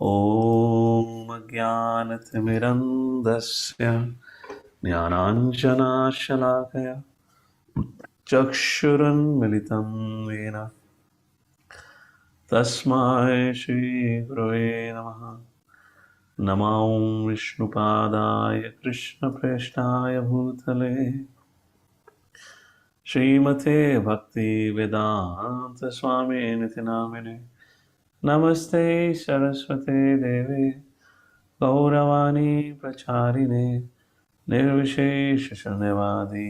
ॐ अज्ञानतिमिरन्धस्य ज्ञानाञ्जनाशलाकया चक्षुरुन्मिलितं येन तस्मै श्रीगुरवे नमः। नमो विष्णुपादाय कृष्णप्रेष्ठाय भूतले श्रीमते भक्तिवेदान्त स्वामिनिति नामिने। नमस्ते सरस्वते देवे गौरवाणी प्रचारिणे निर्विशेषशून्यवादी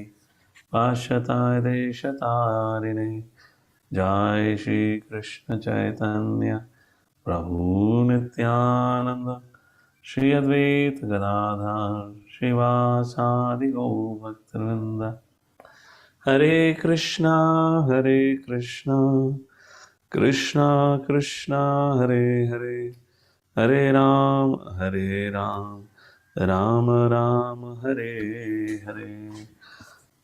पाश्चात्य देशतारिणे। जय श्री कृष्ण चैतन्य प्रभु नित्यानंद श्री अद्वैत गदाधर श्रीवासादि गौभक्तवृंद। हरे कृष्णा कृष्णा कृष्णा हरे हरे, हरे Ram Ram Ram Hare Hare.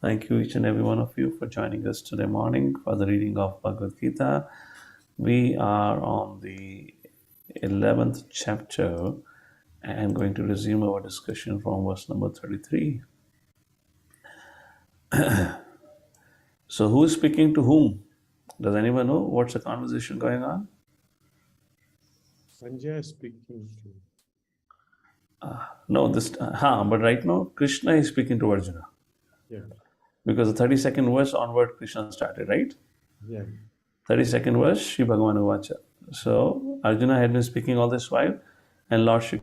Thank you each and every one of you for joining us today morning for the reading of Bhagavad Gita. We are on the 11th chapter and going to resume our discussion from verse number 33. So who is speaking to whom? Does anyone know what's the conversation going on? Sanjay is speaking to. No, but right now Krishna is speaking to Arjuna. Yeah. Because the 32nd verse onward Krishna started, right? Yeah. 32nd verse, Shri Bhagavan Uvacha. So Arjuna had been speaking all this while, and Lord Shri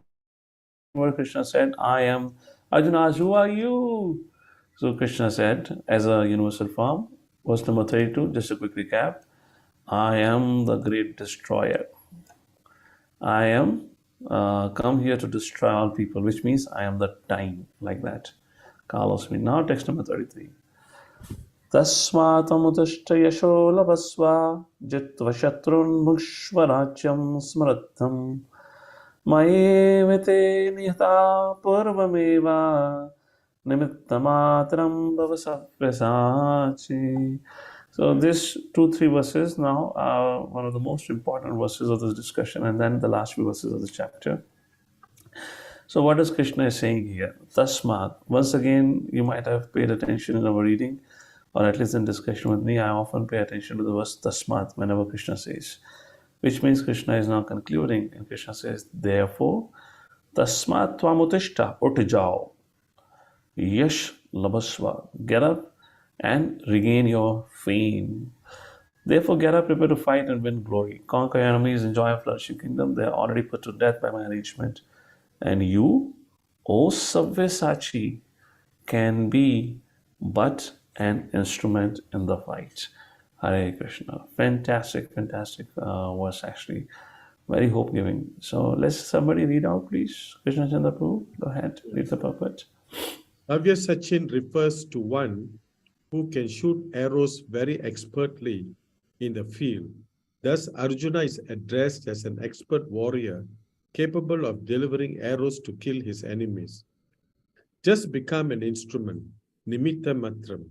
Krishna said, I am. Arjuna asked, who are you? So Krishna said, as a universal form, verse number 32, just a quick recap. I am the great destroyer. I am come here to destroy all people, which means I am the time, like that. Kalosmi. Now text number 33. तस्मात्त्वमुत्तिष्ठ यशो लभस्व जित्वा शत्रून् भुङ्क्ष्व राज्यं समृद्धम् मयैवेते निहताः पूर्वमेव निमित्तमात्रं भव सव्यसाची. So these 2-3 verses now are one of the most important verses of this discussion, and then the last few verses of the chapter. So what is Krishna is saying here? Tasmat. Once again, you might have paid attention in our reading, or at least in discussion with me, I often pay attention to the verse Tasmat whenever Krishna says, which means Krishna is now concluding, and Krishna says, therefore, Tasmat Tvamutishta, Utijao, Yash Labasva, get up and regain your fame. Therefore, get up, prepare to fight and win glory. Conquer your enemies, enjoy a flourishing kingdom. They are already put to death by my arrangement. And you, O Sabyasachi, can be but an instrument in the fight. Hare Krishna. Fantastic verse actually. Very hope-giving. So let's somebody read out, please. Krishna Chandra Prabhu, go ahead, read the purport. Savyasachin refers to one who can shoot arrows very expertly in the field. Thus, Arjuna is addressed as an expert warrior capable of delivering arrows to kill his enemies. Just become an instrument, nimitta matram.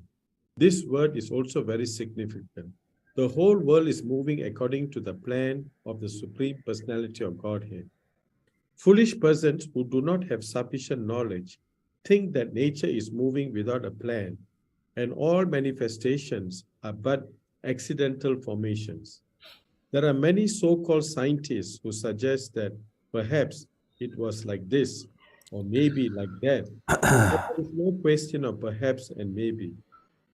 This word is also very significant. The whole world is moving according to the plan of the Supreme Personality of Godhead. Foolish persons who do not have sufficient knowledge think that nature is moving without a plan, and all manifestations are but accidental formations. There are many so-called scientists who suggest that perhaps it was like this, or maybe like that. But there is no question of perhaps and maybe.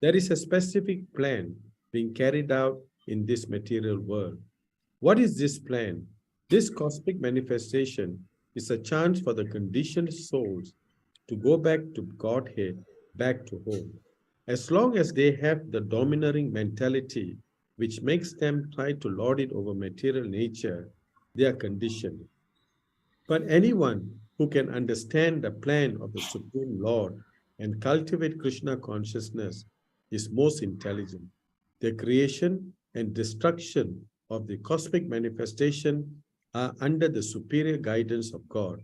There is a specific plan being carried out in this material world. What is this plan? This cosmic manifestation is a chance for the conditioned souls to go back to Godhead, back to home. As long as they have the domineering mentality, which makes them try to lord it over material nature, they are conditioned. But anyone who can understand the plan of the Supreme Lord and cultivate Krishna consciousness is most intelligent. The creation and destruction of the cosmic manifestation are under the superior guidance of God.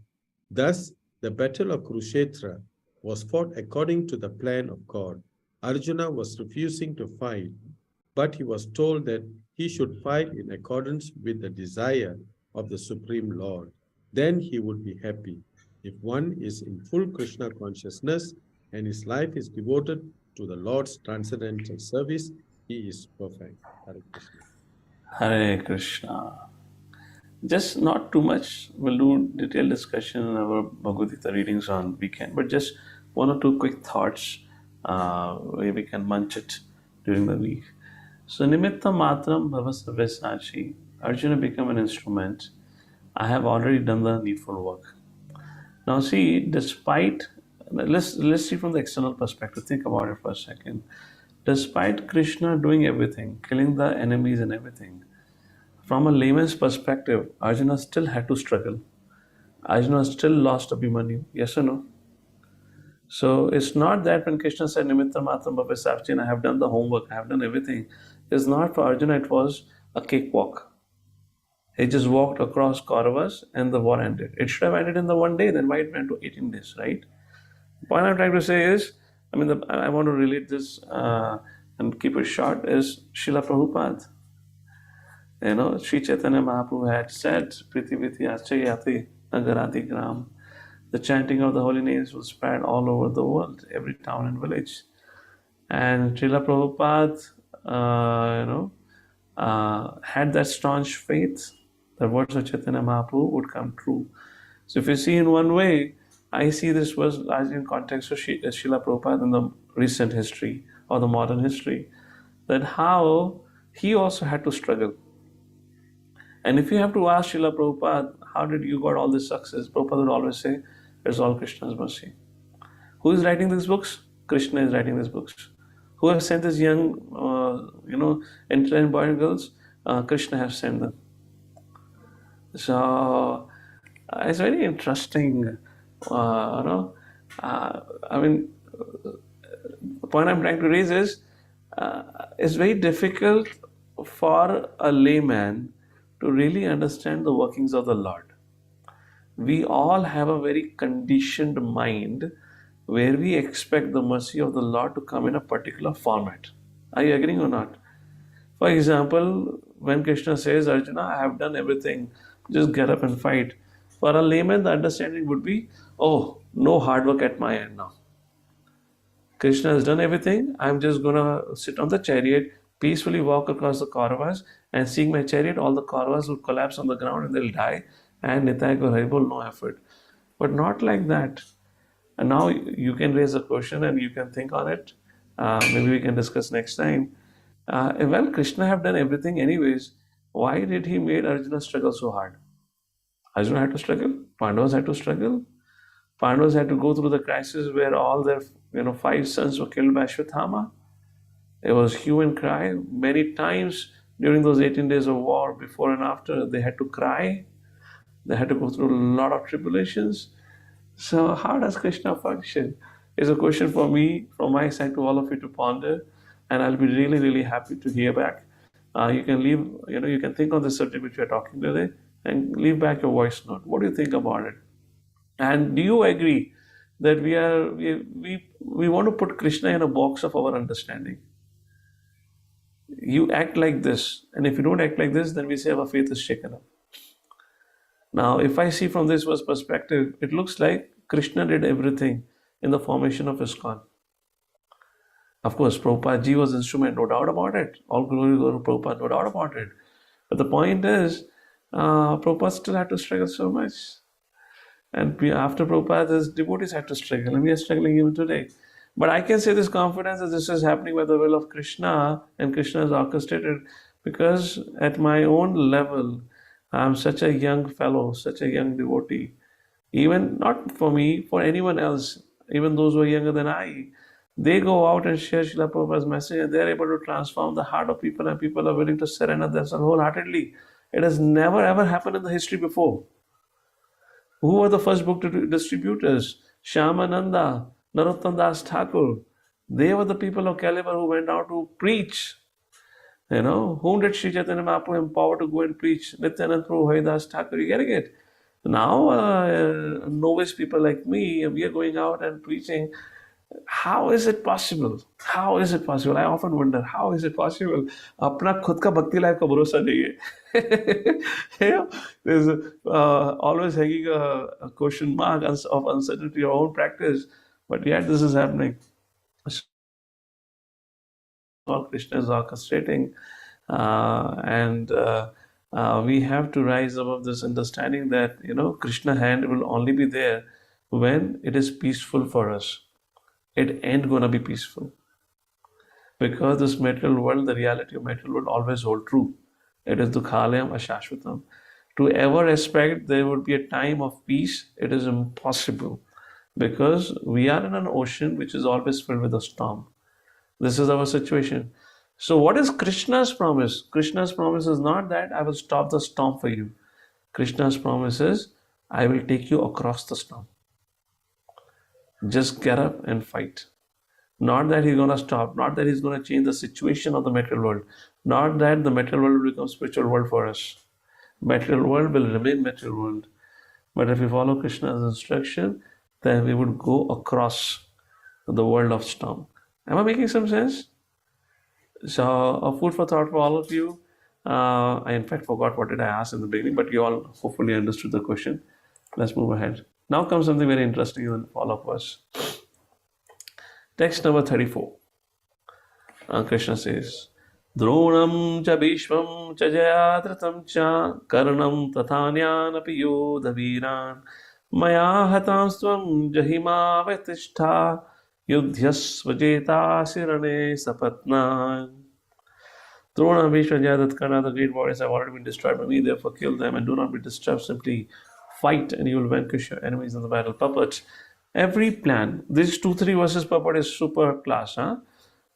Thus, the battle of Kurukshetra was fought according to the plan of God. Arjuna was refusing to fight, but he was told that he should fight in accordance with the desire of the Supreme Lord. Then he would be happy. If one is in full Krishna consciousness and his life is devoted to the Lord's transcendental service, he is perfect. Hare Krishna. Hare Krishna. Just not too much. We'll do detailed discussion in our Bhagavad Gita readings on weekend, but just one or two quick thoughts where we can munch it during the week. So, Nimitta Matram Bhava Sarvesachi. Arjuna become an instrument. I have already done the needful work. Now, see, let's see from the external perspective. Think about it for a second. Despite Krishna doing everything, killing the enemies and everything, from a layman's perspective, Arjuna still had to struggle. Arjuna still lost Abhimanyu. Yes or no? So it's not that when Krishna said Nimitta Matram Bhavesavchin, I have done the homework, I have done everything. It's not for Arjuna, it was a cakewalk. He just walked across Kauravas and the war ended. It should have ended in the one day, then why it went to 18 days, right? The point I'm trying to say is, I want to relate this and keep it short, is Srila Prabhupada. Sri Chaitanya Mahaprabhu had said, Priti Viti Achayati Nagarati Gram. The chanting of the holy names will spread all over the world, every town and village. And Srila Prabhupada, had that staunch faith that words of Chaitanya Mahaprabhu would come true. So if you see in one way, I see this was largely in context of Srila Prabhupada in the recent history or the modern history, that how he also had to struggle. And if you have to ask Srila Prabhupada, how did you got all this success? Prabhupada would always say, it's all Krishna's mercy. Who is writing these books? Krishna is writing these books. Who has sent these young, intelligent boys and girls? Krishna has sent them. So it's very interesting. The point I'm trying to raise is, it's very difficult for a layman to really understand the workings of the Lord. We all have a very conditioned mind where we expect the mercy of the Lord to come in a particular format. Are you agreeing or not? For example, when Krishna says, Arjuna, I have done everything, just get up and fight. For a layman, the understanding would be, oh, no hard work at my end now. Krishna has done everything, I'm just going to sit on the chariot, peacefully walk across the Kauravas, and seeing my chariot, all the Kauravas will collapse on the ground and they'll die, and Nitai Gaur Haribol, no effort. But not like that. And now you can raise a question and you can think on it. Maybe we can discuss next time. Well, Krishna have done everything anyways. Why did he make Arjuna struggle so hard? Arjuna had to struggle. Pandavas had to struggle. Pandavas had to go through the crisis where all their 5 sons were killed by Ashwathama. It was hue and cry. Many times during those 18 days of war, before and after, they had to cry. They had to go through a lot of tribulations. So how does Krishna function? It's a question for me, from my side, to all of you to ponder. And I'll be really, really happy to hear back. You can leave, you can think on the subject which we are talking today and leave back your voice note. What do you think about it? And do you agree that we want to put Krishna in a box of our understanding? You act like this, and if you don't act like this, then we say our faith is shaken up. Now, if I see from this verse perspective, it looks like Krishna did everything in the formation of ISKCON. Of course, Prabhupada Ji was instrument, no doubt about it. All glory to Prabhupada, no doubt about it. But the point is, Prabhupada still had to struggle so much. And after Prabhupada, his devotees had to struggle, and we are struggling even today. But I can say this confidence that this is happening by the will of Krishna, and Krishna is orchestrated, because at my own level, I'm such a young fellow, such a young devotee. Even not for me, for anyone else, even those who are younger than I, they go out and share Srila Prabhupada's message, and they're able to transform the heart of people, and people are willing to surrender themselves wholeheartedly. It has never ever happened in the history before. Who were the first book distributors? Shyamananda, Narottam Das Thakur. They were the people of caliber who went out to preach. Whom did Sri Chaitanya Mahaprabhu empower to go and preach? Nityanand Prabhu, Haridas Thakur, you getting it? Now, novice people like me, we are going out and preaching. How is it possible? How is it possible? I often wonder, how is it possible? अपना खुद का भक्ति life का भरोसा नहीं है. You know, there's always hanging a question mark of uncertainty of our own practice, but yet this is happening. All Krishna is orchestrating, and we have to rise above this understanding that Krishna hand will only be there when it is peaceful for us. It ain't gonna be peaceful because this material world, the reality of material world, always hold true. It is dukhalayam ashashvatam. To ever expect there would be a time of peace, it is impossible because we are in an ocean which is always filled with a storm. This is our situation. So, what is Krishna's promise? Krishna's promise is not that I will stop the storm for you. Krishna's promise is I will take you across the storm. Just get up and fight. Not that he's going to stop, not that he's going to change the situation of the material world, not that the material world will become spiritual world for us. Material world will remain material world. But if we follow Krishna's instruction, then we would go across the world of storm. Am I making some sense? So, a food for thought for all of you. I in fact forgot what did I ask in the beginning, but you all hopefully understood the question. Let's move ahead. Now comes something very interesting in the follow-up verse. Text number 34. Krishna says, Dronam cha bhishmam cha jayadratam cha karnam tathanyanapi yodhaviran maya hatam svam jahima vatishtha yudhyasvajeta sirane sapatna. Drona, Bhishma, Jayadrata, Karna, the great warriors have already been destroyed by me, therefore kill them and do not be disturbed. Simply fight and you will vanquish your enemies in the battle. Purports. Every plan, these 2-3 verses purport is super class, huh?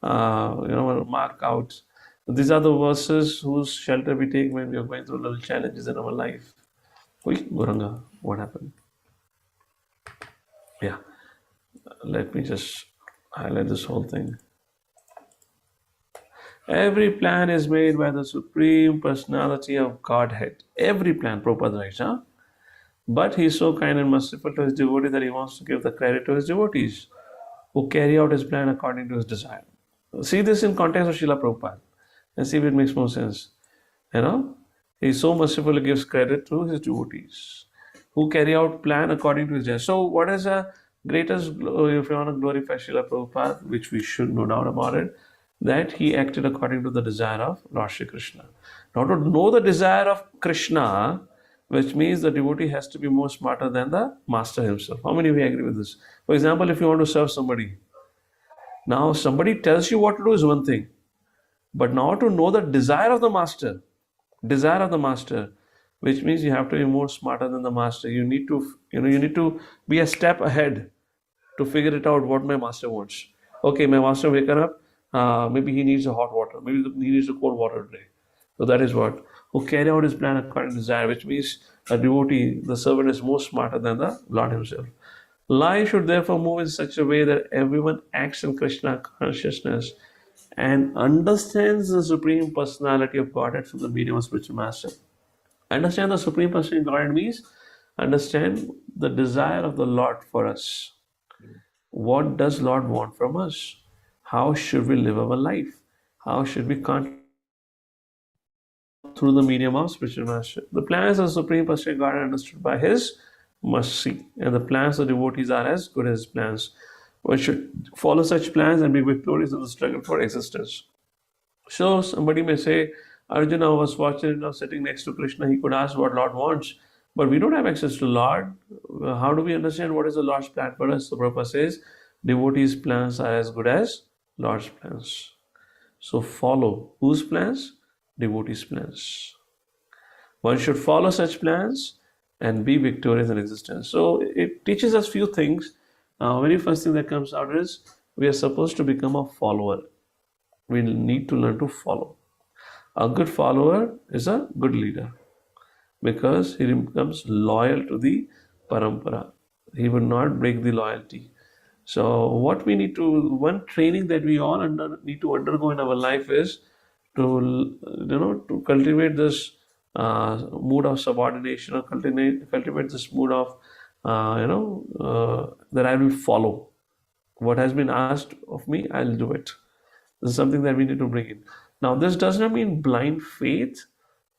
Mark out. These are the verses whose shelter we take when we are going through little challenges in our life. Oi, Goranga, what happened? Yeah, let me just highlight this whole thing. Every plan is made by the Supreme Personality of Godhead. Every plan, Prabhupada writes, huh? But he is so kind and merciful to his devotee that he wants to give the credit to his devotees who carry out his plan according to his desire. See this in context of Srila Prabhupada and see if it makes more sense. He so mercifully gives credit to his devotees who carry out plan according to his desire. So what is the greatest, if you want to glorify Srila Prabhupada, which we should, no doubt about it, that he acted according to the desire of Lord Shri Krishna. Now to know the desire of Krishna, which means the devotee has to be more smarter than the master himself. How many of you agree with this? For example, if you want to serve somebody, now somebody tells you what to do is one thing, but now to know the desire of the master, which means you have to be more smarter than the master. You need to be a step ahead to figure it out what my master wants. Okay, my master waken up, maybe he needs a hot water, maybe he needs a cold water today. So that is what, who carry out his plan according to desire, which means a devotee, the servant is more smarter than the Lord himself. Life should therefore move in such a way that everyone acts in Krishna consciousness and understands the Supreme Personality of Godhead through the medium of spiritual master. Understand the Supreme Personality of Godhead means understand the desire of the Lord for us. What does Lord want from us? How should we live our life? How should we contribute through the medium of spiritual master? The plans of Supreme Personality of God are understood by His mercy, and the plans of devotees are as good as His plans. One should follow such plans and be victorious in the struggle for existence. So somebody may say, Arjuna was fortunate enough sitting next to Krishna, he could ask what Lord wants, but we don't have access to Lord. How do we understand what is the Lord's plan for us? So Prabhupada says, devotees' plans are as good as Lord's plans. So follow whose plans? Devotees' plans. One should follow such plans and be victorious in existence. So it teaches us few things. Very first thing that comes out is we are supposed to become a follower. We need to learn to follow. A good follower is a good leader because he becomes loyal to the parampara. He will not break the loyalty. So what we need to, one training that we all need to undergo in our life is to cultivate this mood of subordination, or cultivate this mood of that I will follow. What has been asked of me, I'll do it. This is something that we need to bring in. Now, this does not mean blind faith,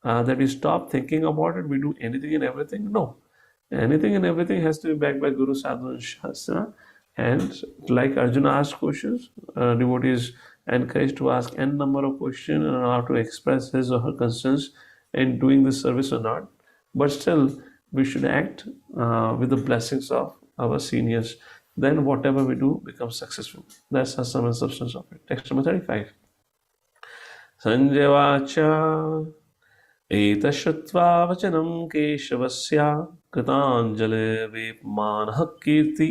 that we stop thinking about it, we do anything and everything. No. Anything and everything has to be backed by Guru, Sadhu, and Shastra. And like Arjuna asked questions, devotees encouraged to ask n number of questions and how to express his or her concerns in doing this service or not. But still, we should act with the blessings of our seniors. Then whatever we do becomes successful. That's the sum and substance of it. Text number 35. Sanjay Vacha एतश्रुत्वा वचनं केशवस्य कृताञ्जलिर्वेपमानः कीर्ति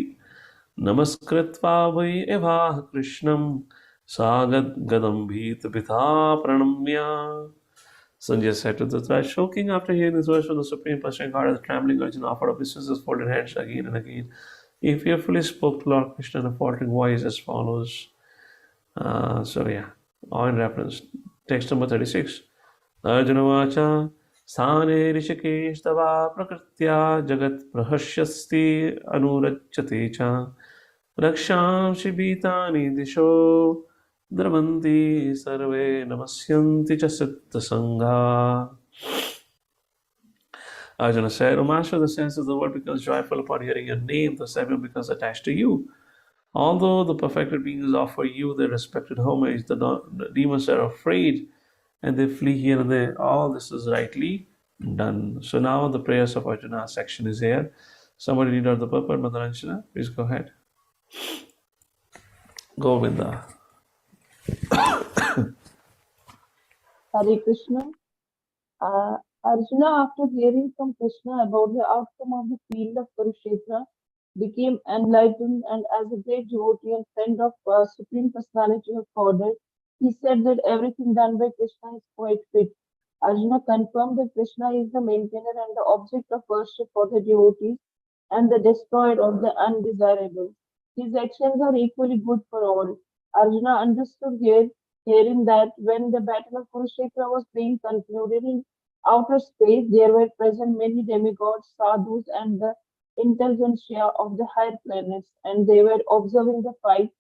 नमस्कृत्वा वै एवाह कृष्णं सागद्गदं भीतभिथा प्रणम्य. Sanjay said to Dhritarashtra, choking after hearing this verse from the Supreme Personality of Godhead, the trembling Arjuna offered obeisance with folded hands again and again. He fearfully spoke to Lord Krishna in a faltering voice as follows. All in reference. Text number 36. अर्जुनवाचा स्थाने ऋषिकेश तवा प्रकृत्या जगत् प्रहस्यस्ति अनुरज्यते च रक्षांसि भीतानि दिशो द्रवन्ति सर्वे नमस्यन्ति च सिद्धसङ्घा. Arjuna said, O Master, the sense of the world becomes joyful upon hearing your name, thus everyone becomes attached to you. Although the perfected beings offer you their respected homage, the demons are afraid and they flee here and there. All this is rightly done. So now the prayers of Arjuna section is here. Somebody read out the purport, Madharanjana. Please go ahead. Govinda. Hare Krishna. Arjuna, after hearing from Krishna about the outcome of the field of Kurukshetra, became enlightened, and as a great devotee and friend of Supreme Personality of Godhead, he said that everything done by Krishna is quite fit. Arjuna confirmed that Krishna is the maintainer and the object of worship for the devotees and the destroyer of the undesirable. His actions are equally good for all. Arjuna understood herein that when the battle of Kurukshetra was being concluded in outer space, there were present many demigods, sadhus, and the intelligentsia of the higher planets, and they were observing the fight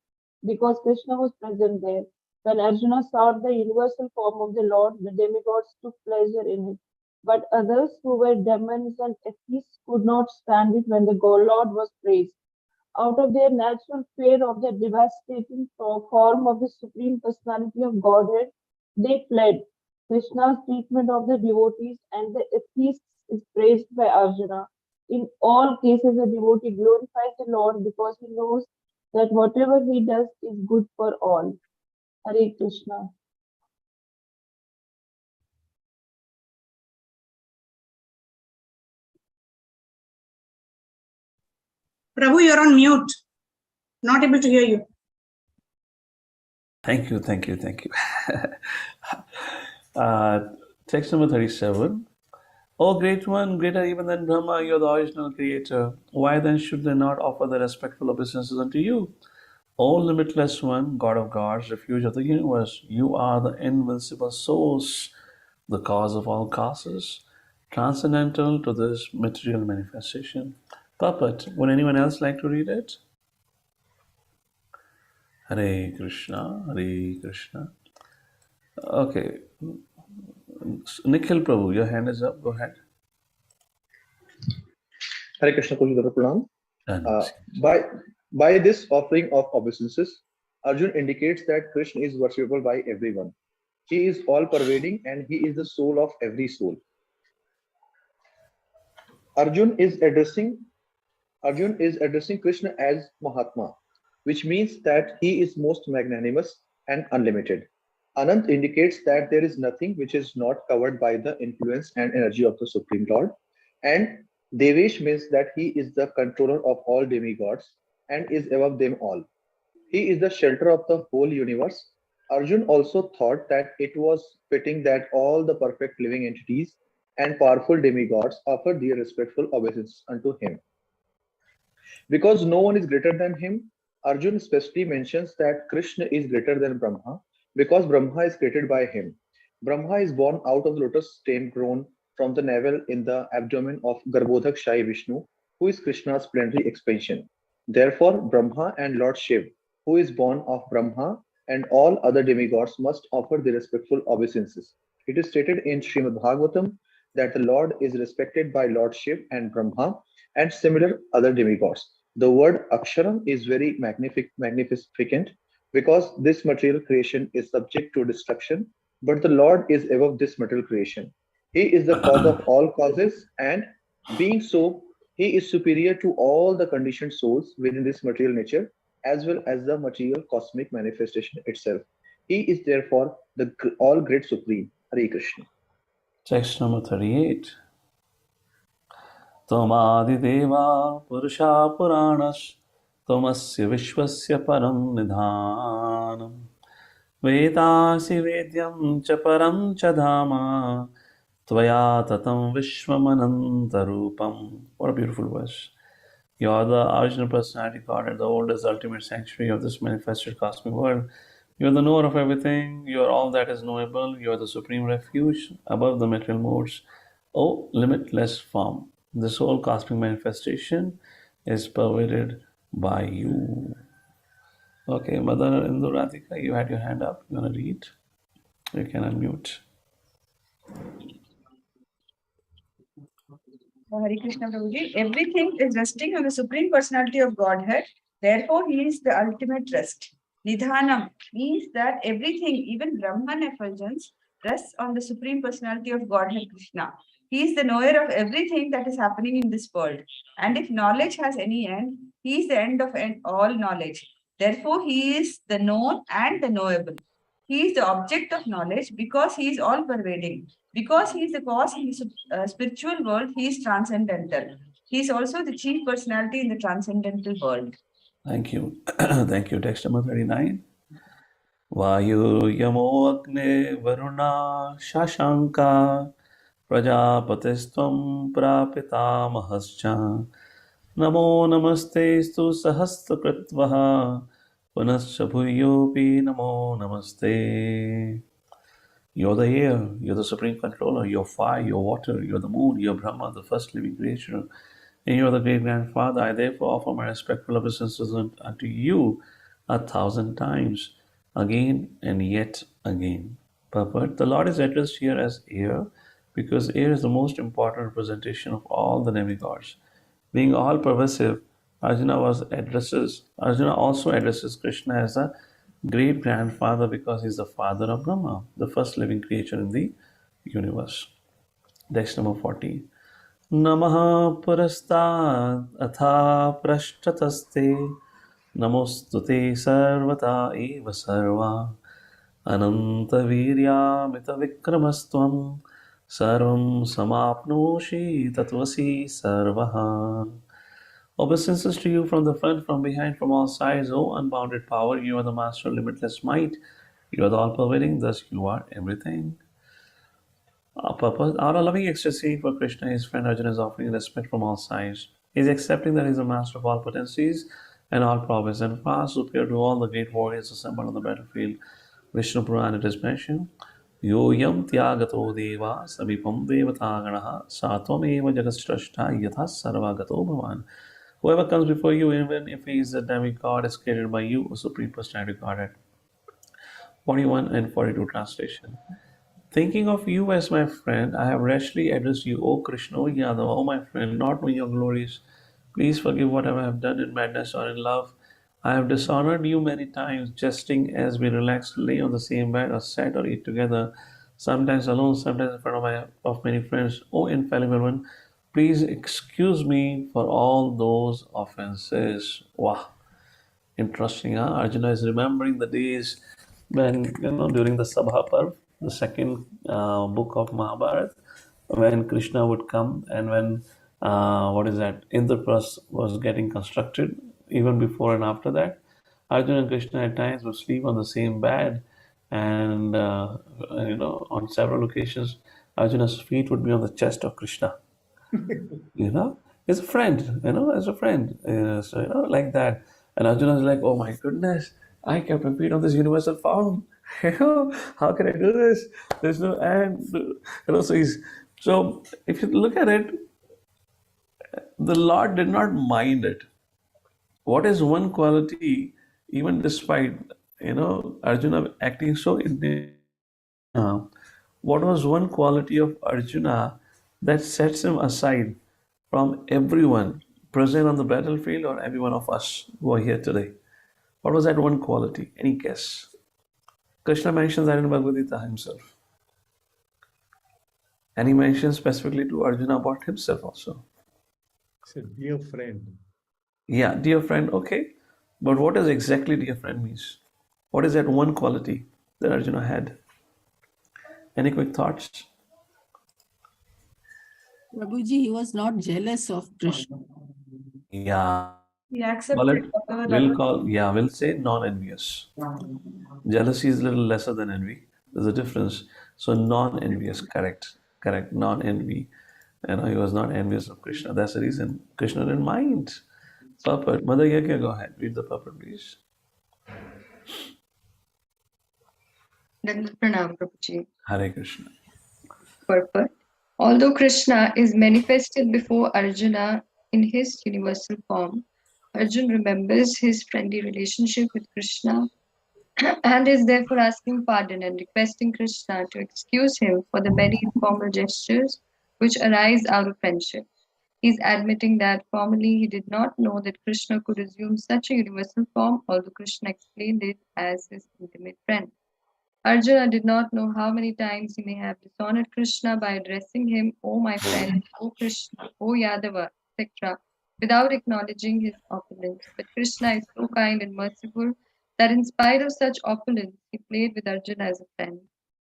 because Krishna was present there. When Arjuna saw the universal form of the Lord, the demigods took pleasure in it. But others who were demons and atheists could not stand it when the Lord was praised. Out of their natural fear of the devastating form of the Supreme Personality of Godhead, they fled. Krishna's treatment of the devotees and the atheists is praised by Arjuna. In all cases, a devotee glorifies the Lord because he knows that whatever he does is good for all. Hare Krishna. Prabhu, you're on mute. Not able to hear you. Thank you. Text number 37. O great one, greater even than Brahma, you are the original creator. Why then should they not offer the respectful obeisances unto you? O limitless one, God of gods, refuge of the universe, you are the invincible source, the cause of all causes, transcendental to this material manifestation. Purport. Would anyone else like to read it? Hare Krishna, Hare Krishna. Okay. Nikhil Prabhu, your hand is up. Go ahead. Hare Krishna Pranam. By this offering of obeisances, Arjuna indicates that Krishna is worshipable by everyone. He is all-pervading and he is the soul of every soul. Arjuna is addressing Krishna as Mahatma, which means that he is most magnanimous and unlimited. Anant indicates that there is nothing which is not covered by the influence and energy of the Supreme Lord. And Devesh means that he is the controller of all demigods and is above them all. He is the shelter of the whole universe. Arjuna also thought that it was fitting that all the perfect living entities and powerful demigods offer their respectful obeisance unto him. Because no one is greater than him, Arjuna specially mentions that Krishna is greater than Brahma because Brahma is created by him. Brahma is born out of the lotus stem grown from the navel in the abdomen of Garbhodhakshayi Vishnu, who is Krishna's plenary expansion. Therefore, Brahma and Lord Shiv, who is born of Brahma, and all other demigods must offer the respectful obeisances. It is stated in Srimad Bhagavatam that the Lord is respected by Lord Shiv and Brahma and similar other demigods. The word Aksharam is very magnificent because this material creation is subject to destruction, but the Lord is above this material creation. He is the cause of all causes, and being so, he is superior to all the conditioned souls within this material nature, as well as the material cosmic manifestation itself. He is therefore the all great supreme. Hare Krishna. Text number 38. Tomadideva Purusha Puranas Tomasya Vishwasya Param Nidhanam Vedasi Vedyam Cha Param Cha Dhama Tvaya Tatam Vishwamanantarupam. What a beautiful verse. You are the original personality God and the oldest ultimate sanctuary of this manifested cosmic world. You are the knower of everything. You are all that is knowable. You are the supreme refuge above the material modes. O limitless form, this whole cosmic manifestation is pervaded by you. Okay, Mother Indu Radhika, you had your hand up. You want to read? You can unmute. Hare Krishna Prabhuji. Everything is resting on the Supreme Personality of Godhead. Therefore, he is the ultimate rest. Nidhanam means that everything, even Brahman effulgence, rests on the Supreme Personality of Godhead Krishna. He is the knower of everything that is happening in this world. And if knowledge has any end, he is the end of all knowledge. Therefore, he is the known and the knowable. He is the object of knowledge because he is all pervading. Because he is the cause in the spiritual world, he is transcendental. He is also the chief personality in the transcendental world. Thank you. Thank you. Text number 39. Vayu Yamo Agne Varuna Shashanka Prajapatistam Prapitamahascha Namo Namastestu Sahasrakritvaha Punascha Bhuyopi Namo Namaste. You're the air, you're the supreme controller, you're fire, you're water, you're the moon, you're Brahma, the first living creature, and you're the great grandfather. I therefore offer my respectful obeisances unto you 1,000 times, again and yet again. Purport: the Lord is addressed here as air because air is the most important representation of all the demigods. Being all pervasive, Arjuna also addresses Krishna as a great grandfather because he is the father of Brahma, the first living creature in the universe. Text number 40. Namaha Purastad Atha Prashtataste Namostute Sarvata Eva Sarva Ananta Viryamita Vikramastvam Sarvam Samapnoshi Tatvasi Sarvaha. Obeisances to you from the front, from behind, from all sides, O unbounded power. You are the master of limitless might. You are the all-pervading, thus you are everything. Our purpose, our loving ecstasy for Krishna, his friend Arjuna, is offering respect from all sides. He is accepting that he is the master of all potencies and all prowess, and far superior to all the great warriors assembled on the battlefield. Vishnu Puran, it is mentioned, Yo yam tyagato deva samipam devataganaha satvam eva jagasrashta yatha sarvagato bhavan. Whoever comes before you, even if he is a demigod, is created by you, O Supreme Personality Godhead. 41 and 42 translation. Thinking of you as my friend, I have rashly addressed you, O Krishna, O Yadav, O my friend, not knowing your glories. Please forgive whatever I have done in madness or in love. I have dishonored you many times, jesting as we relaxed, lay on the same bed, or sat or eat together, sometimes alone, sometimes in front of many friends. O infallible one, please excuse me for all those offenses. Wow, interesting, huh? Arjuna is remembering the days when, during the Sabha Parv, the second book of Mahabharata, when Krishna would come and when, Indraprasth was getting constructed, even before and after that. Arjuna and Krishna at times would sleep on the same bed, and on several occasions, Arjuna's feet would be on the chest of Krishna. As a friend, as a friend, so, like that. And Arjuna is like, oh my goodness, I kept my feet on this universal form. How can I do this? There's no end. So if you look at it, the Lord did not mind it. What is one quality, even despite, Arjuna acting so intensely? What was one quality of Arjuna that sets him aside from everyone present on the battlefield or every one of us who are here today? What was that one quality? Any guess? Krishna mentions that in Bhagavad Gita himself. And he mentions specifically to Arjuna about himself also. It's a dear friend. Yeah, dear friend, okay. But what does exactly dear friend means? What is that one quality that Arjuna had? Any quick thoughts? Prabhuji, he was not jealous of Krishna. Yeah. He Call accepted it, whatever we'll say non-envious. Jealousy is a little lesser than envy. There's a difference. So non-envious, correct, non-envy. He was not envious of Krishna. That's the reason Krishna didn't mind. Purport. Mother Yagya, go ahead. Read the purport, please. Dandavat Pranam, Prabhuji. Hare Krishna. Purport. Although Krishna is manifested before Arjuna in his universal form, Arjuna remembers his friendly relationship with Krishna and is therefore asking pardon and requesting Krishna to excuse him for the many informal gestures which arise out of friendship. He is admitting that formerly he did not know that Krishna could assume such a universal form, although Krishna explained it as his intimate friend. Arjuna did not know how many times he may have dishonored Krishna by addressing him, "O my friend, O Krishna, O Yadava," etc., without acknowledging his opulence. But Krishna is so kind and merciful that in spite of such opulence, he played with Arjuna as a friend.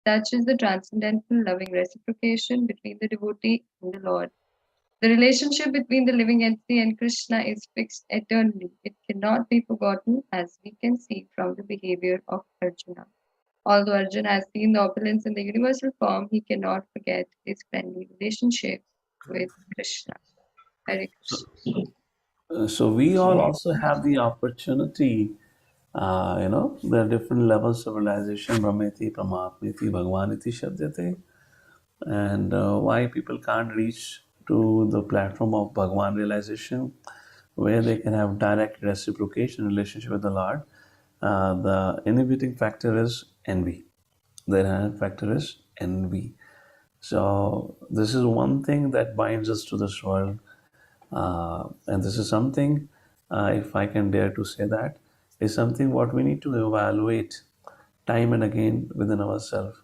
Such is the transcendental loving reciprocation between the devotee and the Lord. The relationship between the living entity and Krishna is fixed eternally. It cannot be forgotten, as we can see from the behavior of Arjuna. Although Arjuna has seen the opulence in the universal form, he cannot forget his friendly relationship with Krishna. Hare Krishna. So we all also have the opportunity, there are different levels of realization, Brahmeti, Paramatmeti, Bhagavaniti, Shabdate, and why people can't reach to the platform of Bhagavan realization, where they can have direct reciprocation relationship with the Lord. The inhibiting factor is envy. The inherent factor is envy. So this is one thing that binds us to this world. And this is something, if I can dare to say that, is something what we need to evaluate time and again within ourselves.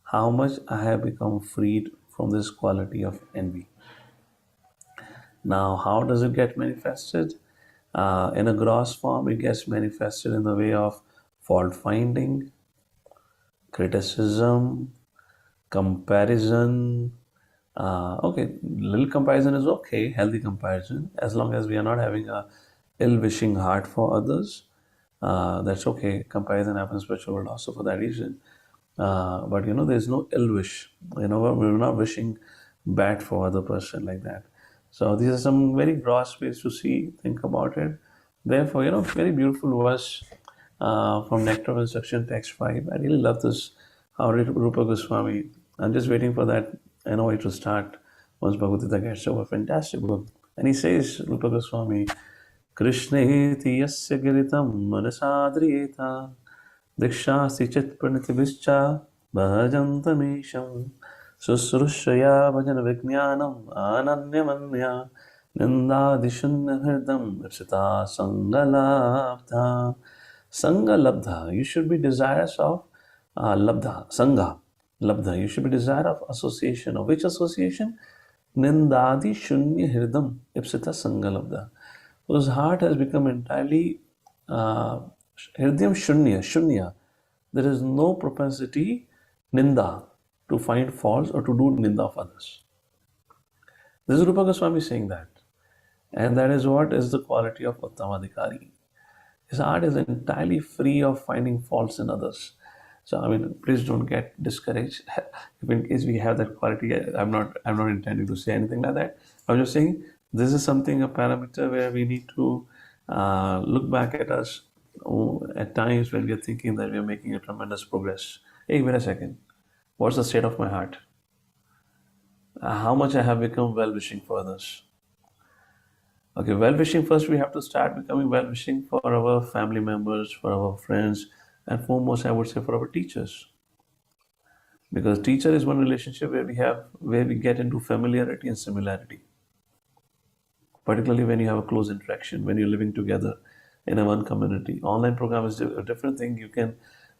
How much I have become freed from this quality of envy. Now, how does it get manifested? In a gross form, it gets manifested in the way of fault finding, criticism, comparison. Okay, little comparison is okay, healthy comparison, as long as we are not having a ill-wishing heart for others. That's okay. Comparison happens in spiritual world also for that reason. But there's no ill wish. We're not wishing bad for other person like that. So these are some very gross ways to think about it. Therefore, very beautiful verse from Nectar of Instruction, text 5. I really love this. How Rupa Goswami. I'm just waiting for that it to start once Bhagavad Gita gets over. Fantastic book. And he says, Rupa Goswami, Krishneti yasya giritam manasadriyeta dikshasi chit pranitibhischa bhajantamesham susrushaya bhajan vijnanam ananyamanya nindadishunya hridam ipsita sangalabdha. Sangalabdha, you should be desirous of labdha, sangha, labdha, you should be desirous of association. Of which association? Nindadi shunya hridam ipsita sangalabdha. Whose heart has become entirely hridayam shunya. There is no propensity, ninda, to find faults or to do ninda of others. This is Rupa Goswami saying that. And that is what is the quality of Uttamadhikari. His heart is entirely free of finding faults in others. So please don't get discouraged. If in case we have that quality, I'm not intending to say anything like that. I'm just saying this is something, a parameter where we need to look back at us at times when we're thinking that we're making a tremendous progress. Hey, wait a second. What's the state of my heart? How much I have become well-wishing for others? Okay, well-wishing, first we have to start becoming well-wishing for our family members, for our friends, and foremost, I would say, for our teachers. Because teacher is one relationship where we get into familiarity and similarity. Particularly when you have a close interaction, when you're living together in a one community. Online program is a different thing. You can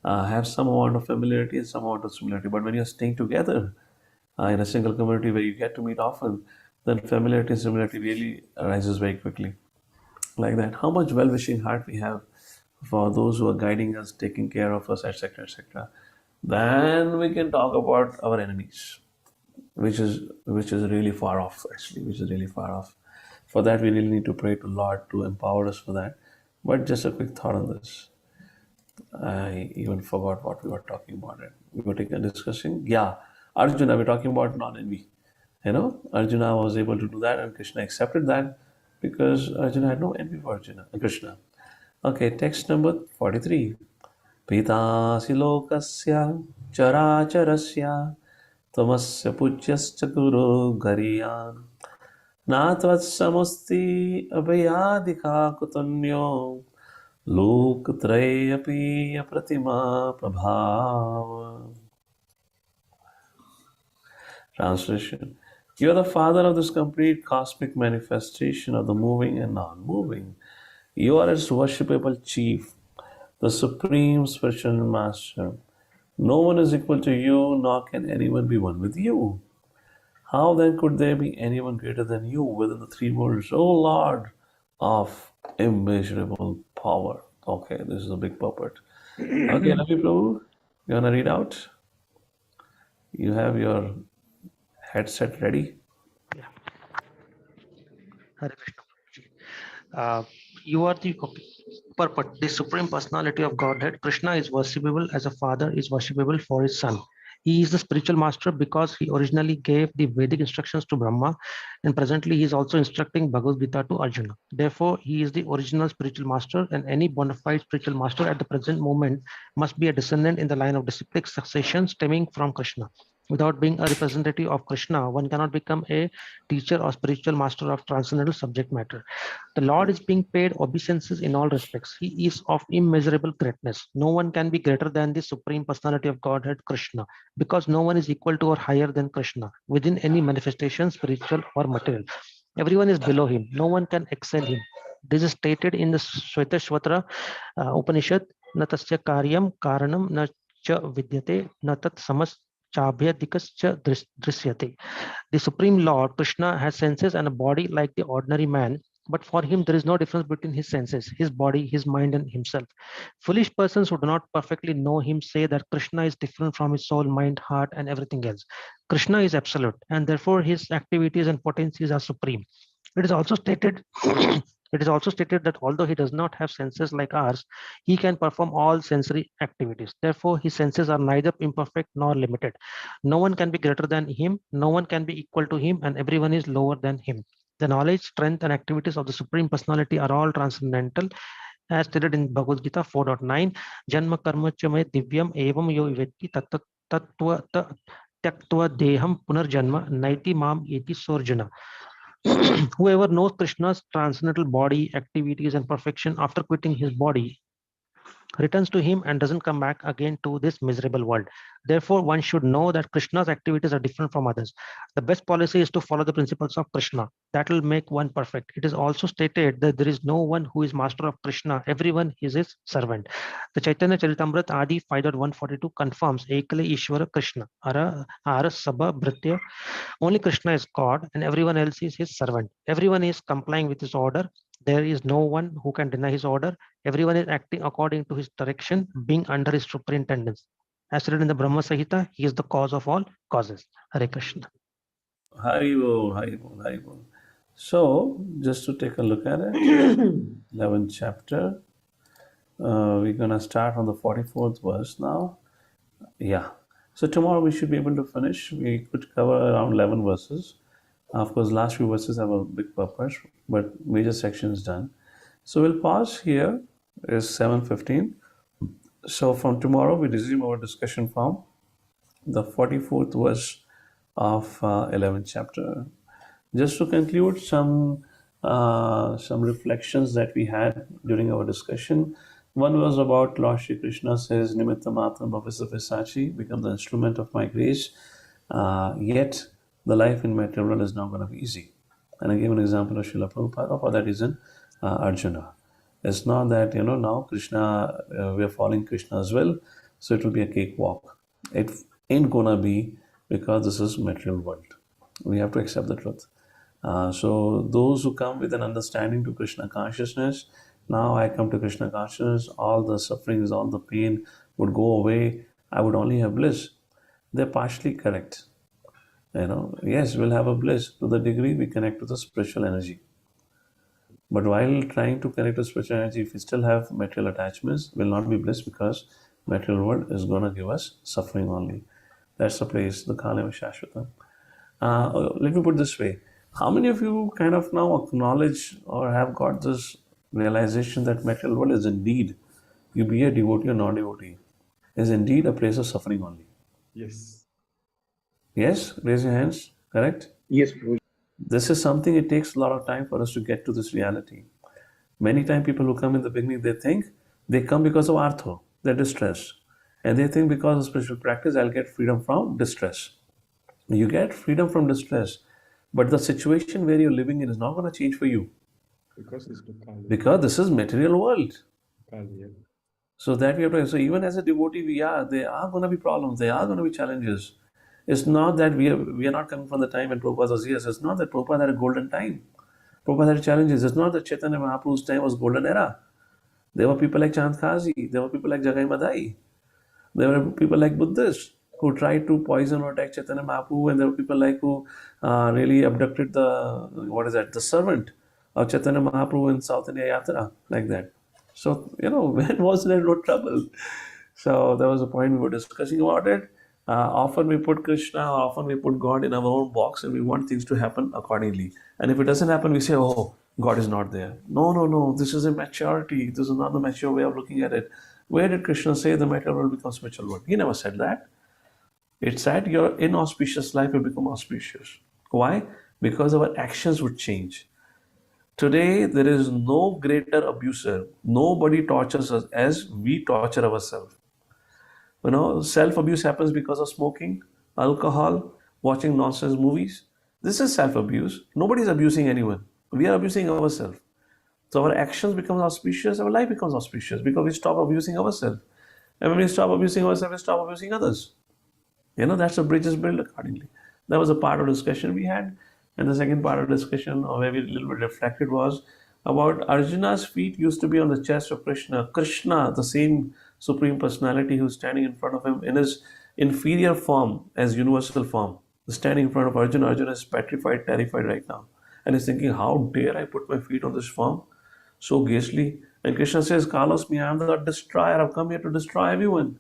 have some amount of familiarity and some amount of similarity. But when you're staying together in a single community where you get to meet often, then familiarity and similarity really arises very quickly. Like that, how much well-wishing heart we have for those who are guiding us, taking care of us, etc., etc. Then we can talk about our enemies, which is really far off, actually, which is really far off. For that, we really need to pray to Lord to empower us for that. But just a quick thought on this. I even forgot what we were talking about. We were discussing, yeah, Arjuna, we're talking about non-envy. Arjuna was able to do that, and Krishna accepted that because Arjuna had no envy for Krishna. Okay, text number 43. Pitasi lokasya characharasya tamasya pujyascha guru gariyan natvat samusti abhayadika kutunyo loktrayapi apratima prabhava. Translation. You are the father of this complete cosmic manifestation of the moving and non-moving. You are its worshipable chief, the supreme spiritual master. No one is equal to you, nor can anyone be one with you. How then could there be anyone greater than you within the three worlds, O Lord of immeasurable power? Okay, this is a big purport. Okay, Ravi Prabhu, you want to read out? You have your headset ready? Hare Krishna. You are the purport, the supreme personality of Godhead. Krishna is worshipable as a father is worshipable for his son. He is the spiritual master because he originally gave the Vedic instructions to Brahma, and presently he is also instructing Bhagavad Gita to Arjuna. Therefore, he is the original spiritual master, and any bona fide spiritual master at the present moment must be a descendant in the line of disciplic succession stemming from Krishna. Without being a representative of Krishna, one cannot become a teacher or spiritual master of transcendental subject matter. The Lord is being paid obeisances in all respects. He is of immeasurable greatness. No one can be greater than the supreme personality of Godhead, Krishna, because no one is equal to or higher than Krishna within any manifestation, spiritual or material. Everyone is below him. No one can excel him. This is stated in the Shvetashvatra Upanishad. Na tasya karyam karanam na cha vidyate na tat samas chabhyadikas cha drishyate. The Supreme Lord, Krishna, has senses and a body like the ordinary man, but for him there is no difference between his senses, his body, his mind, and himself. Foolish persons who do not perfectly know him say that Krishna is different from his soul, mind, heart, and everything else. Krishna is absolute, and therefore his activities and potencies are supreme. It is also stated it is also stated that although he does not have senses like ours, he can perform all sensory activities. Therefore, his senses are neither imperfect nor limited. No one can be greater than him, no one can be equal to him, and everyone is lower than him. The knowledge, strength, and activities of the Supreme Personality are all transcendental, as stated in Bhagavad Gita 4.9. Janma karma chame divyam evam yo vetti tattva tyaktva deham punarjanma naiti mam eti sorjana. Whoever knows Krishna's transcendental body, activities, and perfection after quitting his body returns to him and doesn't come back again to this miserable world. Therefore, one should know that Krishna's activities are different from others. The best policy is to follow the principles of Krishna. That will make one perfect. It is also stated that there is no one who is master of Krishna. Everyone is his servant. The Chaitanya Charitamrita Adi 5.142 confirms Ekale Ishvara Krishna. Ara Sabha Bhritya. Only Krishna is God and everyone else is his servant. Everyone is complying with his order. There is no one who can deny his order. Everyone is acting according to his direction, being under his superintendence. As stated in the Brahma Sahita, he is the cause of all causes. Hare Krishna. Haribol, Haribol, Haribol. So, just to take a look at it, 11th chapter. We're going to start on the 44th verse now. Yeah. So, tomorrow we should be able to finish. We could cover around 11 verses. Of course, last few verses have a big purpose, but major section is done. So, we'll pause here. It's 7:15. So, from tomorrow, we resume our discussion from the 44th verse of 11th chapter. Just to conclude, some some reflections that we had during our discussion. One was about Lord Shri Krishna says, Nimitta Matram Bhavisa Visachi, become the instrument of my grace. Yet the life in material world is not going to be easy. And I gave an example of Srila Prabhupada. For that reason, Arjuna. It's not that, now Krishna, we are following Krishna as well, so it will be a cakewalk. It ain't gonna be, because this is material world. We have to accept the truth. So those who come with an understanding to Krishna consciousness, now I come to Krishna consciousness, all the sufferings, all the pain would go away. I would only have bliss. They're partially correct. Yes, we'll have a bliss to the degree we connect to the spiritual energy. But while trying to connect to spiritual energy, if we still have material attachments, will not be bliss, because material world is going to give us suffering only. That's the place, the Kalyam Shashvata. Let me put it this way. How many of you kind of now acknowledge or have got this realization that material world is indeed, you be a devotee or non-devotee, is indeed a place of suffering only? Yes. Yes? Raise your hands. Correct? Yes, Prabhuji. This is something, it takes a lot of time for us to get to this reality. Many times people who come in the beginning, they think they come because of artho, they're distressed. And they think because of spiritual practice, I'll get freedom from distress. You get freedom from distress, but the situation where you're living in is not going to change for you. Because it's Kali. Because this is material world. Kali. So that we have to, so even as a devotee, there are going to be problems, there are going to be challenges. It's not that we are not coming from the time when Prabhupada was here. It's not that Prabhupada had a golden time. Prabhupada had challenges. It's not that Chaitanya Mahaprabhu's time was golden era. There were people like Chand Khazi. There were people like Jagai Madai. There were people like Buddhists who tried to poison or attack Chaitanya Mahaprabhu, and there were people like who really abducted the servant of Chaitanya Mahaprabhu in South India Yatra, like that. So, when was there no trouble? So there was a point we were discussing about it. Often we put Krishna, often we put God in our own box, and we want things to happen accordingly. And if it doesn't happen, we say, oh, God is not there. No, this is immaturity. This is not the mature way of looking at it. Where did Krishna say the material world becomes spiritual world? He never said that. It said your inauspicious life will become auspicious. Why? Because our actions would change. Today, there is no greater abuser. Nobody tortures us as we torture ourselves. Self-abuse happens because of smoking, alcohol, watching nonsense movies. This is self-abuse. Nobody is abusing anyone. We are abusing ourselves. So our actions become auspicious, our life becomes auspicious, because we stop abusing ourselves. And when we stop abusing ourselves, we stop abusing others. That's the bridge is built accordingly. That was a part of the discussion we had. And the second part of the discussion, where we a little bit reflected, was about Arjuna's feet used to be on the chest of Krishna. Krishna, the same Supreme Personality who's standing in front of him in his inferior form as universal form, standing in front of Arjuna. Arjuna is petrified, terrified right now. And he's thinking, how dare I put my feet on this form? So ghastly. And Krishna says, Kalos me, I am the destroyer. I've come here to destroy everyone.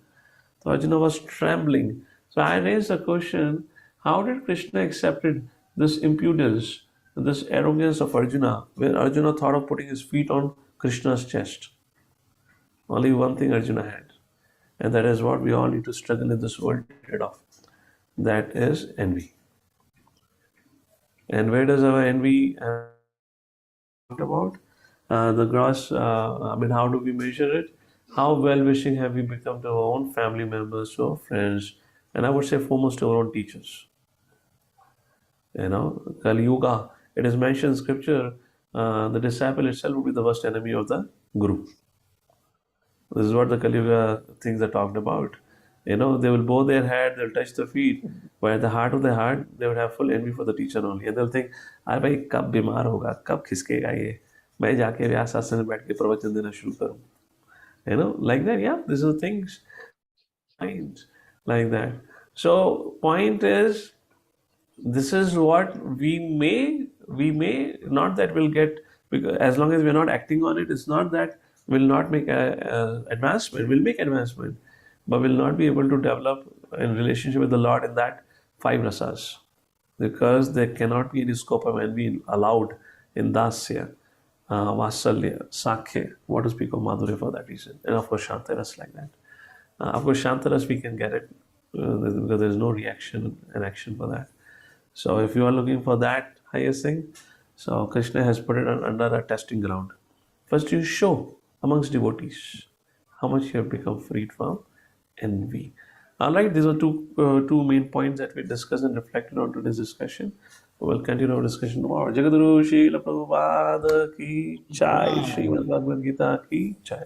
So Arjuna was trembling. So I raised the question, how did Krishna accepted this impudence, this arrogance of Arjuna, when Arjuna thought of putting his feet on Krishna's chest? Only one thing Arjuna had, and that is what we all need to struggle in this world to get off. That is envy. And where does our envy talk about? The gross, how do we measure it? How well-wishing have we become to our own family members, to our friends, and I would say foremost to our own teachers. Kali Yuga, it is mentioned in scripture, the disciple itself will be the worst enemy of the Guru. This is what the Kali Yuga things are talked about. They will bow their head, they'll touch the feet, but at the heart of their heart, they would have full envy for the teacher only. And they'll think, "Ay bhai, kab bimar hoga, kab khiskega ye? Main jaake vyas asan mein baith ke pravachan dena shuru karu." Like that, yeah, these are things, like that. So, point is, this is what we may, not that we'll get, because as long as we're not acting on it, it's not that we'll not make advancement. We'll make advancement, but we'll not be able to develop a relationship with the Lord in that 5 rasas, because there cannot be any scope of envy allowed in dasya, vasalya, sakhya, what to speak of madhurya for that reason, and of course shantaras like that. Of course shantaras we can get it because there is no reaction and action for that. So if you are looking for that highest thing, So Krishna has put it under a testing ground. First, you show amongst devotees how much you have become freed from envy. All right, these are two main points that we discussed and reflected on today's discussion. We'll continue our discussion tomorrow. Jagadguru Srila Prabhupada ki Jai, Srimad Bhagavad Gita ki Jai.